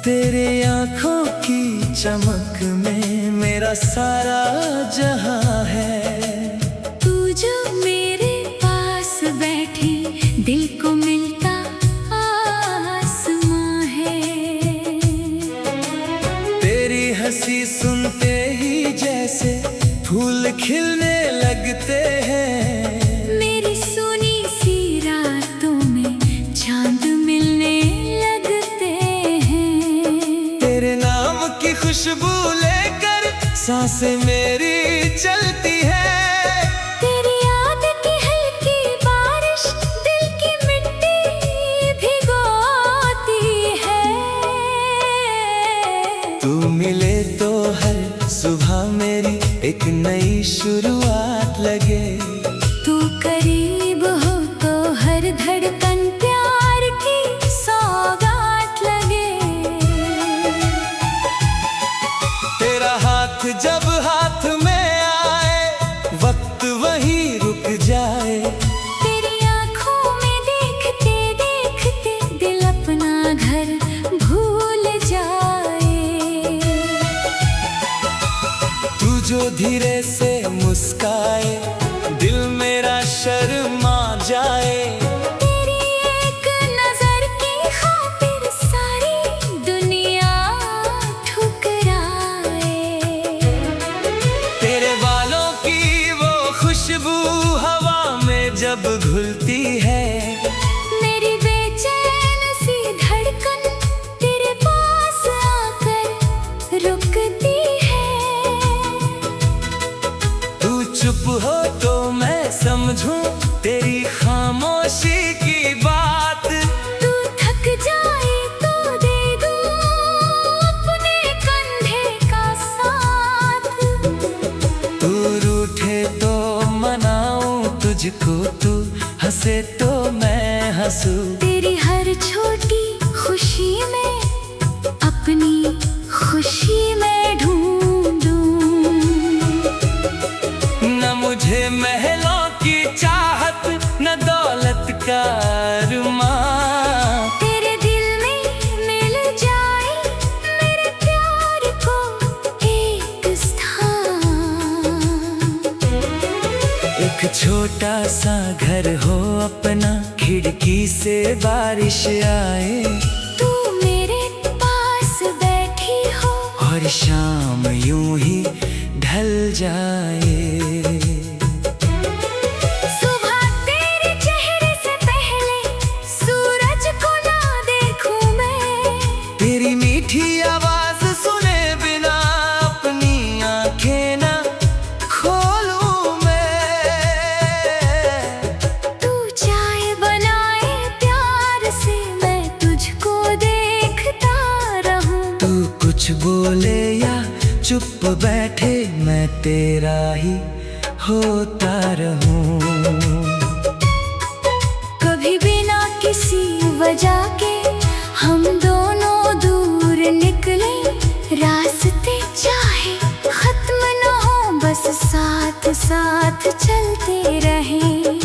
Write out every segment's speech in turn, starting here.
तेरे आँखों की चमक में मेरा सारा जहां है। तू जो मेरे पास बैठी दिल को मिलता आसमां है। तेरी हंसी सुनते ही जैसे फूल खिलने लगते हैं। मेरी सुनी सी रातों में चांद मिलने लगते हैं। तेरे नाम की खुशबू लेकर सांसें मेरी चलती है। तेरी याद की हल्की बारिश दिल की मिट्टी भिगोती है। तू मिले तो हर सुबह मेरी एक नई शुरुआत लगे। तू करीब हो तो हर धड़कन प्यार की सौगात लगे। तेरा हाथ जब हाथ में आए वक्त वहीं रुक जाए। तेरी आँखों में देखते देखते दिल अपना घर भूल जाए। तू जो धीरे से मुस्काए दिल मेरा शर्मा जाए। तेरी एक नजर की खातिर सारी दुनिया ठुकराए। तेरे बालों की वो खुशबू हवा में जब घुलती है। मेरी बेचैन सी धड़कन तेरे पास आकर रुकती है। तू चुप हो तो मैं समझूं तेरी खामोशी की बात। तू थक जाए तो दे दूं अपने कंधे का साथ। तू रूठे तो मनाऊं तुझको, तू हंसे तो मैं हंसूं। तेरी हर छोटी खुशी में अपनी खुशी में ढूंढूं। न मुझे महलों की चाहत न दौलत का अरमां। तेरे दिल में मिल जाए मेरे प्यार को एक स्थान। एक छोटा सा घर हो अपना, खिड़की से बारिश आए। तू मेरे पास बैठी हो और शाम यूं ही ढल जाए। सुबह तेरे चेहरे से पहले सूरज को ना देखूं मैं। तेरी मीठी आवाज सुने बिना अपनी आंखें ना खोलूं मैं। तू चाय बनाए प्यार से मैं तुझको देखता रहूं। तू कुछ बोले या चुप बैठे मैं तेरा ही होता रहूं। कभी बिना किसी वजह के हम दोनों दूर निकले। रास्ते चाहे खत्म न हो बस साथ साथ चलते रहें।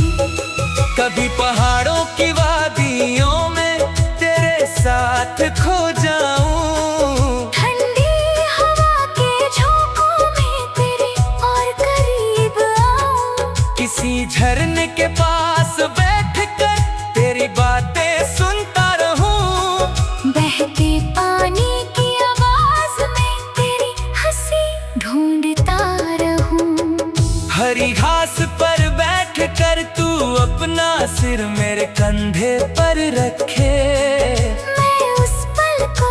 कभी पहाड़ों की वादियों में तेरे साथ खो जाऊं। ठंडी हवा के झोंकों में तेरे और करीब आऊं। किसी झरने के पास बैठकर तेरी बातें सुनता रहूं। बहते पानी की आवाज में तेरी हंसी ढूंढता रहूं। हरी घास पर बैठकर तू अपना सिर मेरे कंधे पर रखे। मैं उस पल को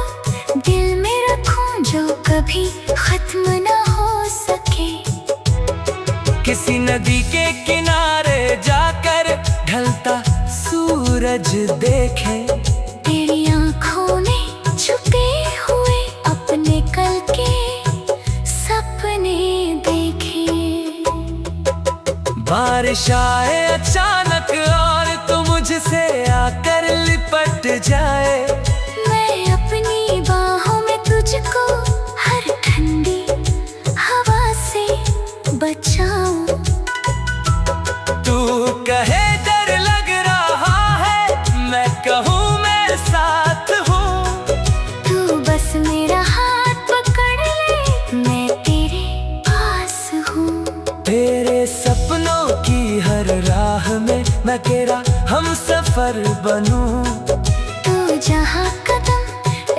दिल में रखूं जो कभी खत्म न हो सके। किसी नदी के किनारे जाकर ढलता सूरज देखे। तेरी आँखों ने छुपे हुए अपने कल के सपने देखे। बारिश आए अचानक और तू मुझसे आकर लिपट जाए। मैं अपनी बाहों में तुझको हर ठंडी हवा से बचाऊं। तू कहे डर लग रहा है मैं कहूँ मैं साथ हूँ। तू बस पर बनूं। तू जहाँ कदम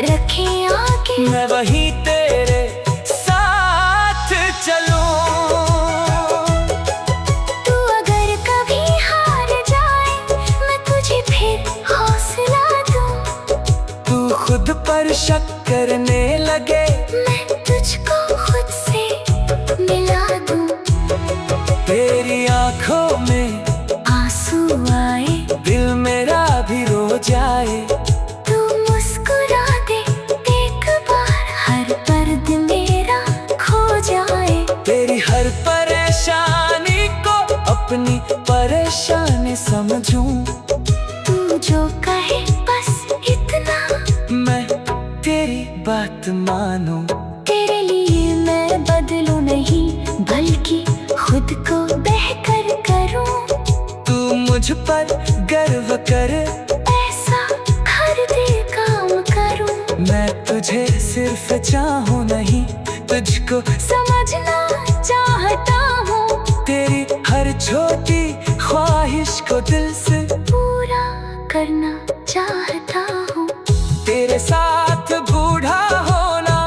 रखे आगे, मैं वहीं तेरे साथ चलूं। तू अगर कभी हार जाए, मैं तुझे फिर हौसला दूं। तू खुद पर शक करने लगे, मैं तुझको खुद से मिला दूं। तेरी आंखों में आंसू आए, दिल मेरा भी रो जाए। तू मुस्कुरा दे एक बार, हर दर्द मेरा खो जाए। तेरी हर परेशानी को अपनी परेशानी समझूं। तू जो कहे बस इतना, मैं तेरी बात मानूं। तेरे लिए मैं बदलूं नहीं, बल्कि खुद को बेहतर करूं। तू मुझ पर गर्व कर, ऐसा हर दिल काम करूं। मैं तुझे सिर्फ चाहूं नहीं, तुझको समझना चाहता हूँ, तेरी हर छोटी ख्वाहिश को दिल से पूरा करना चाहता हूँ। तेरे साथ बूढ़ा होना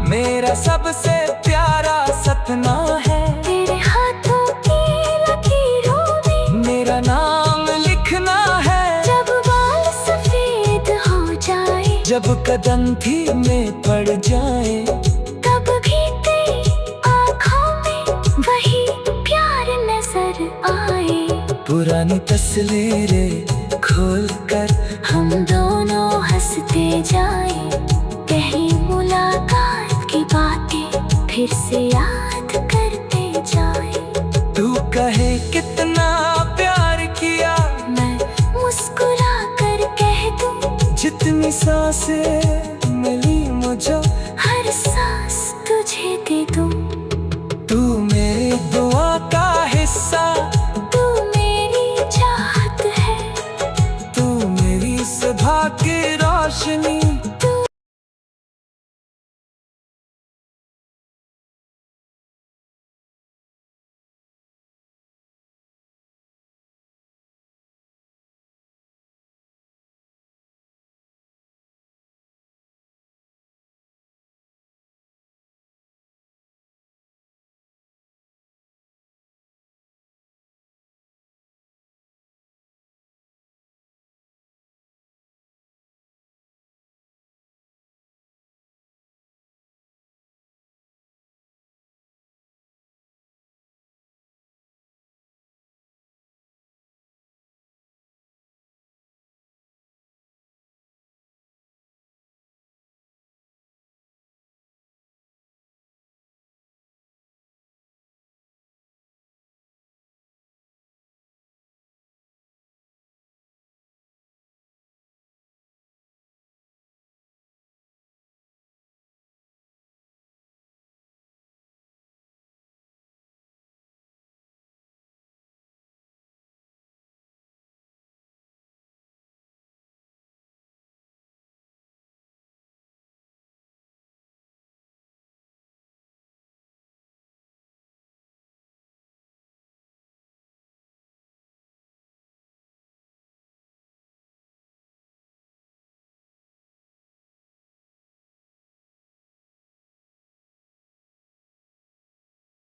मेरा सबसे प्यारा सपना है। तेरे हाथों की लकीरों में मेरा नाम लिखना है, जब बाल सफेद हो जाए, जब कदम भी में पड़ जाए। तब भी तेरी आँखों में वही प्यार नजर आए। पुरानी तस्वीरें खोल कर हम दोनों हंसते जाएं, कहीं मुलाकात की बातें फिर से याद करते जाएं। तू कहे कितना प्यार किया, मैं मुस्कुरा कर कह दूं, जितनी सांसें